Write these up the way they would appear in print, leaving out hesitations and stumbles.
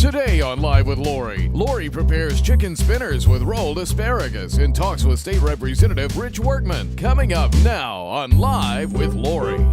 Today on Live with Lori, Lori prepares chicken spinners with rolled asparagus and talks with State Representative Ritch Workman. Coming up now on Live with Lori.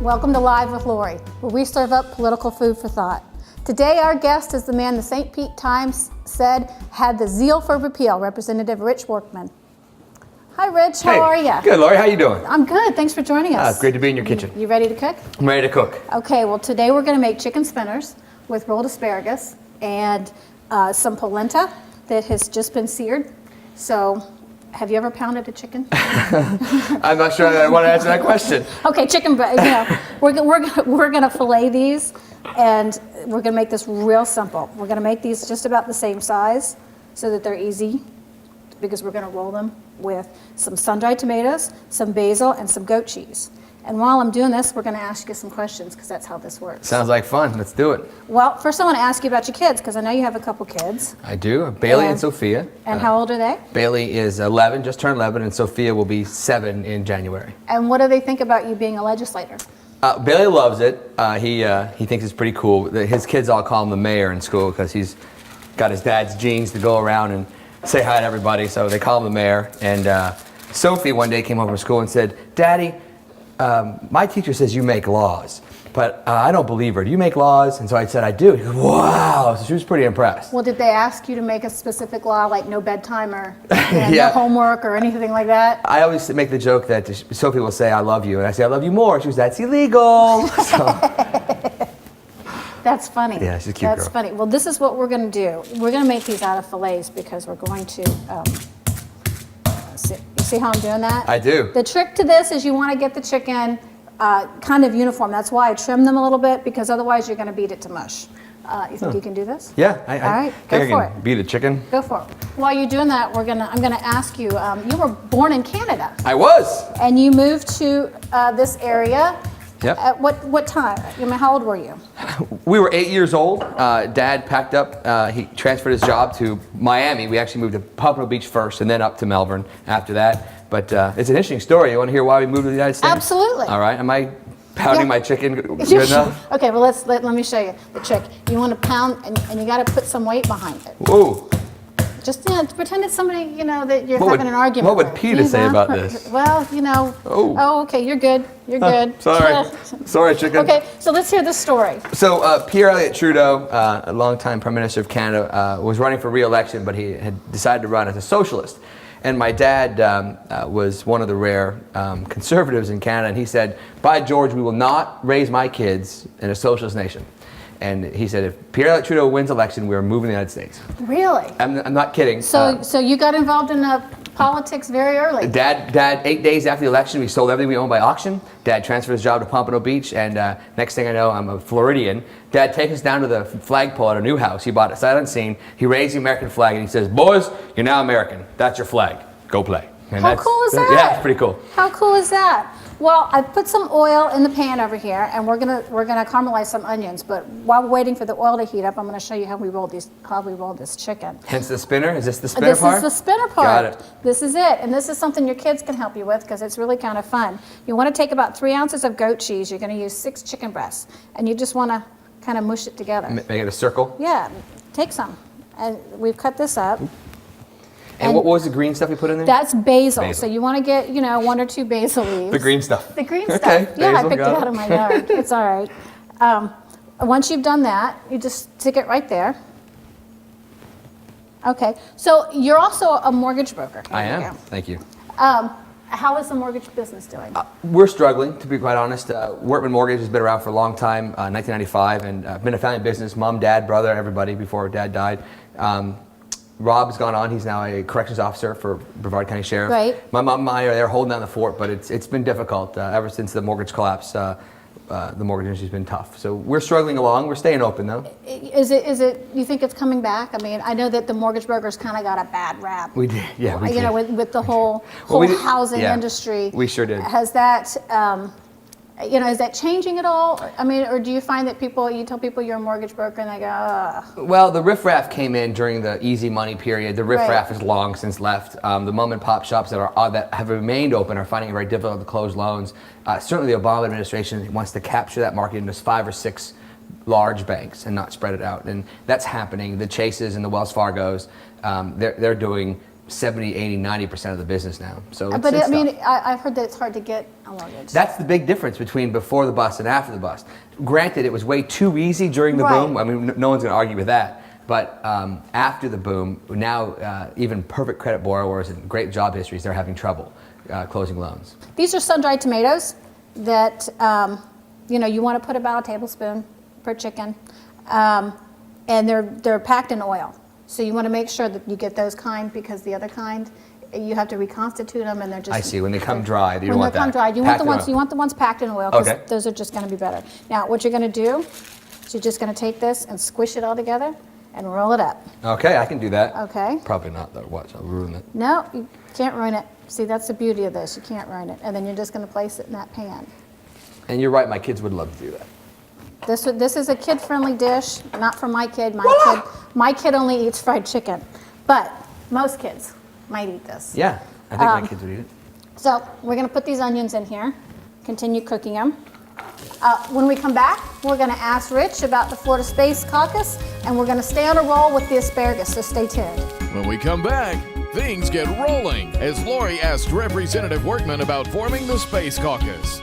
Welcome to Live with Lori, where we serve up political food for thought. Today our guest is the man the St. Pete Times said had the zeal for repeal, Representative Ritch Workman. Hi Rich, how are you? Good, Lori, how you doing? I'm good, thanks for joining us. Great to be in your kitchen. You ready to cook? I'm ready to cook. Okay, well today we're going to make chicken spinners with rolled asparagus and some polenta that has just been seared. So, have you ever pounded a chicken? I'm not sure that I want to answer that question. Okay, chicken, we're gonna fillet these, and we're gonna make this real simple. We're gonna make these just about the same size so that they're easy, because we're gonna roll them with some sun-dried tomatoes, some basil, and some goat cheese. And while I'm doing this, we're gonna ask you some questions, because that's how this works. Sounds like fun. Let's do it. Well, first I want to ask you about your kids, because I know you have a couple kids. I do. Bailey and Sophia. And how old are they? Bailey is 11, just turned 11, and Sophia will be 7 in January. And what do they think about you being a legislator? Bailey loves it. He thinks it's pretty cool. His kids all call him the mayor in school because he's got his dad's genes to go around and say hi to everybody, so they call him the mayor. And Sophie one day came home from school and said, "Daddy, my teacher says you make laws, but I don't believe her. Do you make laws?" And so I said, "I do." He goes, "Wow." So she was pretty impressed. Well, did they ask you to make a specific law, like no bedtime or no homework or anything like that? I always make the joke that Sophie will say, "I love you," and I say, "I love you more." She goes, "That's illegal." That's funny. Yeah, she's a cute girl. That's funny. Well, this is what we're going to do. We're going to make these out of fillets because we're going to... See how I'm doing that? I do. The trick to this is you want to get the chicken kind of uniform. That's why I trim them a little bit, because otherwise you're going to beat it to mush. You think you can do this? Yeah. All right, go for it. Beat a chicken. Go for it. While you're doing that, I'm going to ask you. You were born in Canada. I was. And you moved to this area. Yep. At what time? How old were you? We were 8 years old. Dad packed up. He transferred his job to Miami. We actually moved to Pompano Beach first, and then up to Melbourne after that. But it's an interesting story. You want to hear why we moved to the United States? Absolutely. All right. Am I pounding my chicken good enough? Okay. Well, let me show you the trick. You want to pound, and you got to put some weight behind it. Whoa. Just pretend it's somebody that you're having an argument with. What would with. Peter say about this? Well, Oh, okay. You're good. You're good. Sorry, chicken. Okay. So let's hear the story. So Pierre Elliott Trudeau, a longtime Prime Minister of Canada, was running for re-election, but he had decided to run as a socialist. And my dad was one of the rare conservatives in Canada, and he said, "By George, we will not raise my kids in a socialist nation." And he said, if Pierre Elliott Trudeau wins election, we're moving to the United States. Really? I'm not kidding. So you got involved in politics very early. Dad, 8 days after the election, we sold everything we owned by auction. Dad transferred his job to Pompano Beach, and next thing I know, I'm a Floridian. Dad takes us down to the flagpole at our new house. He bought it sight unseen. He raised the American flag, and he says, "Boys, you're now American. That's your flag. Go play." And How cool is that? Yeah, it's pretty cool. How cool is that? Well, I put some oil in the pan over here, and we're gonna caramelize some onions. But while we're waiting for the oil to heat up, I'm gonna show you how we roll this chicken. Hence the spinner. Is this the spinner part? This is the spinner part. Got it. This is it, and this is something your kids can help you with because it's really kind of fun. You want to take about 3 ounces of goat cheese. You're gonna use 6 chicken breasts, and you just want to kind of mush it together. Make it a circle. Yeah, take some, and we've cut this up. And what was the green stuff you put in there? That's basil. So you want to get, 1 or 2 basil leaves. The green stuff. The green stuff. Okay, Yeah, basil, I picked it out of my yard. It's all right. Once you've done that, you just stick it right there. Okay. So you're also a mortgage broker. I am. Thank you. How is the mortgage business doing? We're struggling, to be quite honest. Workman Mortgage has been around for a long time, 1995, and been a family business. Mom, dad, brother, everybody before dad died. Rob's gone on. He's now a corrections officer for Brevard County Sheriff. Right. My mom and I are there holding down the fort, but it's been difficult ever since the mortgage collapse. The mortgage industry's been tough. So we're struggling along. We're staying open, though. Is it, you think it's coming back? I mean, I know that the mortgage brokers kind of got a bad rap. We did, yeah. We You did. know, with the whole housing industry. We sure did. Has that, is that changing at all? I mean, or do you find that you tell people you're a mortgage broker and they go, ugh. Well, the riffraff came in during the easy money period. The riffraff Right. is long since left. The mom and pop shops that have remained open are finding it very difficult to close loans. Certainly the Obama administration wants to capture that market into 5 or 6 large banks and not spread it out. And that's happening. The Chases and the Wells Fargos, they're doing 70, 80, 90% of the business now. So it's, But it's I mean, tough. I've heard that it's hard to get a mortgage. That's the big difference between before the bust and after the bust. Granted, it was way too easy during the Right. boom. I mean, no one's going to argue with that. But after the boom, now even perfect credit borrowers and great job histories, they're having trouble closing loans. These are sun-dried tomatoes that, you want to put about a tablespoon per chicken. And they're packed in oil. So you want to make sure that you get those kind, because the other kind, you have to reconstitute them and they're just... I see. When they come dry, you don't When want they that. come dried, you want the ones packed in oil, because Okay. those are just going to be better. Now, what you're going to do is you're just going to take this and squish it all together and roll it up. Okay, I can do that. Okay. Probably not, though. Watch, I'll ruin it. No, you can't ruin it. See, that's the beauty of this. You can't ruin it. And then you're just going to place it in that pan. And you're right, my kids would love to do that. This is a kid-friendly dish, not for my kid. My kid only eats fried chicken, but most kids might eat this. Yeah, I think my kids would eat it. So we're going to put these onions in here, continue cooking them. When we come back, we're going to ask Ritch about the Florida Space Caucus, and we're going to stay on a roll with the asparagus, so stay tuned. When we come back, things get rolling as Lori asked Representative Workman about forming the Space Caucus.